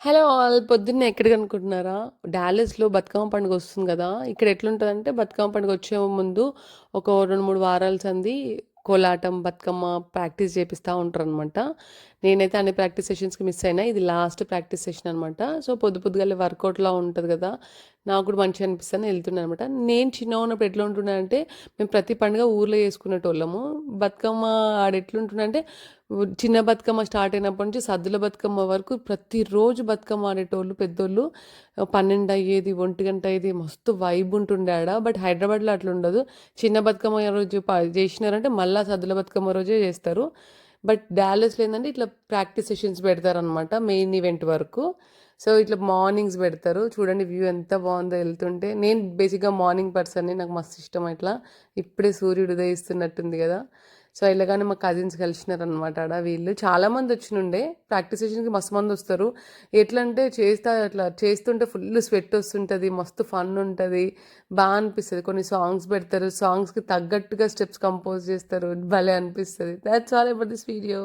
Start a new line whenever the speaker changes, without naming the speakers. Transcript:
Hello all పొద్దున్నే ఎక్కడికనుకుంటున్నారా? డాలస్‌లో బతుకమ్మ పండుగ వస్తుంది గదా! ఇక్కడ ఎట్లుంటదంటే బతుకమ్మ పండుగ వచ్చే ముందు ఒక 2, 3 వారాల సంది కోలాటం, బతుకమ్మ ప్రాక్టీస్ చేపిస్తా ఉంటారనమాట. నేనైతే అన్ని ప్రాక్టీస్ సెషన్స్‌కి మిస్ అయినా. ఇది లాస్ట్ ప్రాక్టీస్ సెషన్ అనమాట. సో, పొద్దుగాలే వర్కౌట్‌లా ఉంటది గదా! నాకు కూడా మంచిగా అనిపిస్తదని ఎళ్తున్నాననమాట. నేను చిన్నగున్నప్పుడు ఎట్లా ఉంటుండే మేము ప్రతి పండుగ ఊర్లో చేసుకునేటోళ్ళము. బతుకమ్మ ఆడెట్లుంటుండంటే చిన్న బతుకమ్మ స్టార్ట్ అయినప్పటి నుంచి సద్దుల బతుకమ్మ వరకు ప్రతిరోజు బతుకమ్మ ఆడేటోళ్ళు పెద్దోళ్ళు. 12 అయ్యేది, 1 అయ్యేది. మస్తు వైబ్ ఉంటుండే ఆడ. బట్ హైదరాబాద్‌లో అట్లుండదు. చిన్న బతుకమ్మ రోజు జేసినారంటే మళ్ళా సద్దుల బతుకమ్మ రోజే జేస్తారు. బట్ డాలస్‌లో ఏందంటే ఇట్లా ప్రాక్టీస్ సెషన్స్ పెడతారనమాట మెయిన్ ఈవెంట్ వరకు. సో, ఇట్లా మార్నింగ్స్ పెడతారు. చూడండి వ్యూ ఎంత బావుందో ఎళ్తుంటే. నేను బేసిక్‌గా మార్నింగ్ పర్సన్‌ని. నాకు మస్తు ఇష్టం ఇట్లా. ఇప్పుడే సూర్యుడు ఉదయిస్తున్నట్టుంది గదా! సో, ఎళ్ళగానే మా కజిన్స్ కలిసినారనమాట ఆడ వీళ్ళు. చాలామంది వచ్చినుండే. ప్రాక్టీస్ సెషన్‌కి మస్తు మందొస్తారు. ఎట్లంటే అట్లా చేస్తుంటే ఫుల్ స్వెట్ ఒస్తుంటది. మస్తు ఫన్ ఉంటది. అనిపిస్తది. కొన్ని సాంగ్స్ పెడతారు. సాంగ్స్‌కి తగ్గట్టుగా స్టెప్స్ కంపోజ్ చేస్తారు. భలే అనిపిస్తది. Thoughts all about this video.